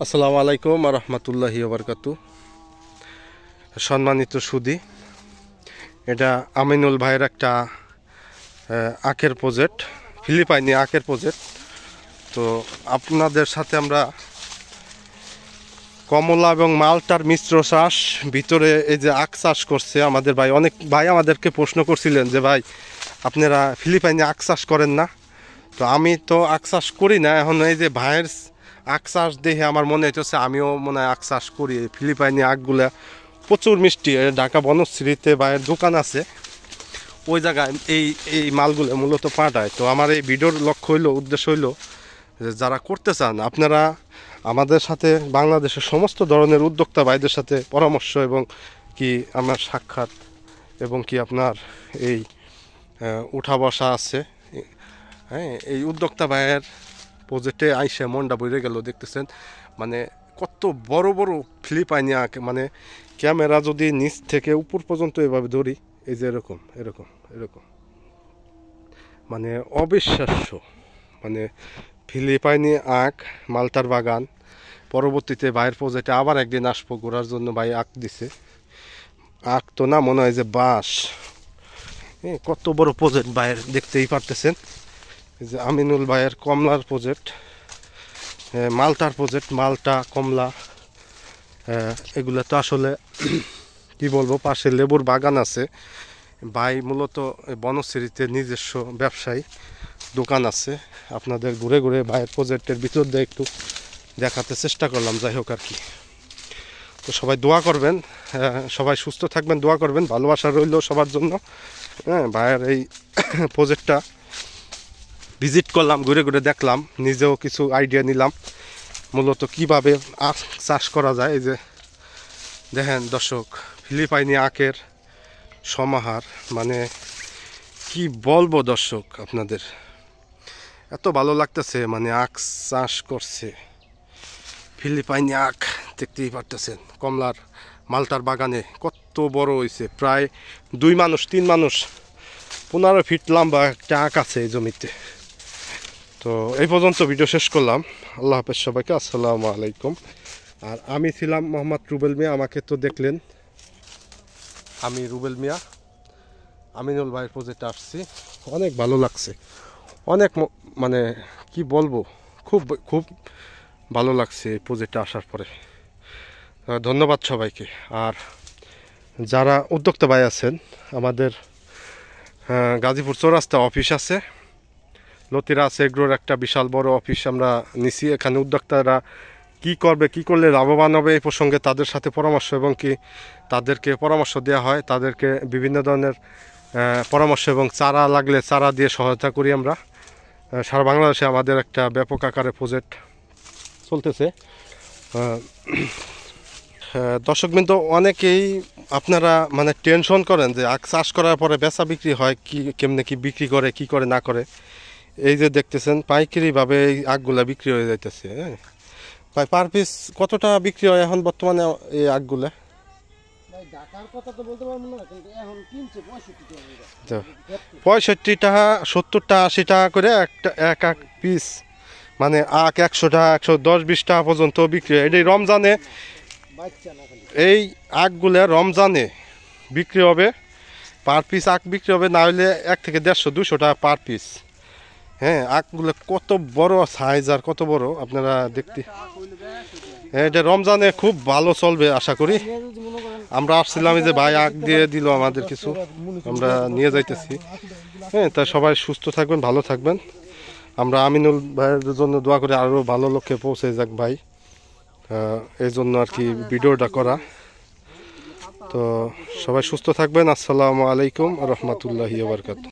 আসসালামু আলাইকুম রহমতুল্লাহি ওবরকাতু। সম্মানিত সুদী, এটা আমিনুল ভাইয়ের একটা আখের প্রজেক্ট, ফিলিপাইনি আখের প্রজেক্ট। তো আপনাদের সাথে আমরা কমলা এবং মালটার মিশ্র চাষ, ভিতরে এই যে আখ চাষ করছে আমাদের ভাই। অনেক ভাই আমাদেরকে প্রশ্ন করছিলেন যে ভাই আপনারা ফিলিপাইনি আখ চাষ করেন না। তো আমি তো আখ চাষ করি না, এখন এই যে ভাইয়ের আখ চাষ দেখে আমার মনে হইতেছে আমিও মনে হয় আখ চাষ করি। ফিলিপাইনি আখগুলা প্রচুর মিষ্টি। ঢাকা বনশ্রীতে ভাইয়ের দোকান আছে, ওই জায়গায় এই এই মালগুলো মূলত পাঠায়। তো আমার এই ভিডিওর লক্ষ্য হইলো, উদ্দেশ্য হইলো যে যারা করতে চান আপনারা আমাদের সাথে বাংলাদেশের সমস্ত ধরনের উদ্যোক্তা ভাইদের সাথে পরামর্শ এবং কি আমার সাক্ষাৎ এবং কি আপনার এই উঠা বসা আছে। হ্যাঁ, এই উদ্যোক্তা ভাইয়ের প্রজেক্টে আইসে মনটা বইরে গেল। দেখতেছেন মানে কত বড় বড় ফিলিপাইনি আখ, মানে ক্যামেরা যদি নিচ থেকে উপর পর্যন্ত এভাবে ধরি, এই যে এরকম এরকম এরকম, মানে অবিশ্বাস্য। মানে ফিলিপাইনি আখ, মালটার বাগান। পরবর্তীতে ভাইয়ের প্রজেক্টে আবার একদিন আসবো ঘোরার জন্য। ভাই আখ দিছে, আখ তো না মনে হয় যে বাঁশ। কত বড় প্রজেক্ট ভাইয়ের, দেখতেই পারতেছেন। এই যে আমিনুল ভাইয়ের কমলার প্রজেক্ট, মালটার প্রজেক্ট, মালটা কমলা। এগুলো তো আসলে কি বলবো, পাশে লেবুর বাগান আছে। ভাই মূলত বনশ্রীতে নিজস্ব ব্যবসায়ী দোকান আছে। আপনাদের ঘুরে ঘুরে ভাইয়ের প্রজেক্টের ভিতর দিয়ে একটু দেখাতে চেষ্টা করলাম, যাই হোক আর কি। তো সবাই দোয়া করবেন, সবাই সুস্থ থাকবেন, দোয়া করবেন, ভালোবাসা রইল সবার জন্য। হ্যাঁ, ভাইয়ের এই প্রজেক্টটা ভিজিট করলাম, ঘুরে ঘুরে দেখলাম, নিজেও কিছু আইডিয়া নিলাম মূলত কিভাবে আখ চাষ করা যায়। এই যে দেখেন দর্শক, ফিলিপাইনি আখের সমাহার, মানে কি বলবো দর্শক, আপনাদের এত ভালো লাগতেছে। মানে আখ চাষ করছে, ফিলিপাইনি আখ দেখতেই পারতেছেন। কমলার মালটার বাগানে কত বড় হয়েছে, প্রায় 2 মানুষ 3 মানুষ 15 ফিট লম্বা একটা আখ আছে এই জমিতে। তো এই পর্যন্ত ভিডিও শেষ করলাম। আল্লাহ হাফেজ সবাইকে, আসসালামু আলাইকুম। আর আমি ছিলাম মোহাম্মদ রুবেল মিয়া, আমাকে তো দেখলেন, আমি রুবেল মিয়া। আমিনুল ভাইয়ের প্রজেক্টে আসছি, অনেক ভালো লাগছে, অনেক মানে কি বলবো, খুব খুব ভালো লাগছে এই প্রজেক্টে আসার পরে। ধন্যবাদ সবাইকে। আর যারা উদ্যোক্তা ভাই আছেন, আমাদের গাজীপুর চৌরাস্তা অফিস আছে, লতিরাজ এগ্রোর একটা বিশাল বড় অফিস আমরা নিছি। এখানে উদ্যোক্তারা কি করবে, কি করলে লাভবান হবে এই প্রসঙ্গে তাদের সাথে পরামর্শ এবং কি তাদেরকে পরামর্শ দেওয়া হয়। তাদেরকে বিভিন্ন ধরনের পরামর্শ এবং চারা লাগলে চারা দিয়ে সহায়তা করি আমরা। সারা বাংলাদেশে আমাদের একটা ব্যাপক আকারে প্রজেক্ট চলতেছে। দর্শকবৃন্দ, অনেকেই আপনারা মানে টেনশন করেন যে আখ চাষ করার পরে বেচা বিক্রি হয় কি, কেমনে কি বিক্রি করে, কি করে না করে। এই যে দেখতেছেন পাইকারিভাবে এই আখগুলা বিক্রি হয়ে যাইতেছে। হ্যাঁ ভাই, পার পিস কত টাকা বিক্রি হয় এখন বর্তমানে এই আখগুলা? 65 টাকা, 70 টাকা, 80 টাকা করে একটা এক আখ পিস। মানে আখ 100 টাকা, 110-20 টাকা পর্যন্ত বিক্রি হয়। এটাই রমজানে, এই আখগুলা রমজানে বিক্রি হবে, পার পিস আখ বিক্রি হবে, না হলে 1 থেকে 150-200 টাকা পার পিস। হ্যাঁ, আখগুলো কত বড় সাইজ আর কত বড় আপনারা দেখতে। এটা রমজানে খুব ভালো চলবে আশা করি। আমরা আসছিলাম, যে ভাই আখ দিয়ে দিল আমাদের কিছু, আমরা নিয়ে যাইতেছি। হ্যাঁ, তাই সবাই সুস্থ থাকবেন, ভালো থাকবেন। আমরা আমিনুল ভাইয়ের জন্য দোয়া করে আরও ভালো লক্ষ্যে পৌঁছে যাক ভাই, এই জন্য আর কি ভিডিওটা করা। তো সবাই সুস্থ থাকবেন। আসসালামু আলাইকুম রহমতুল্লাহি ওয়া বারাকাতুহু।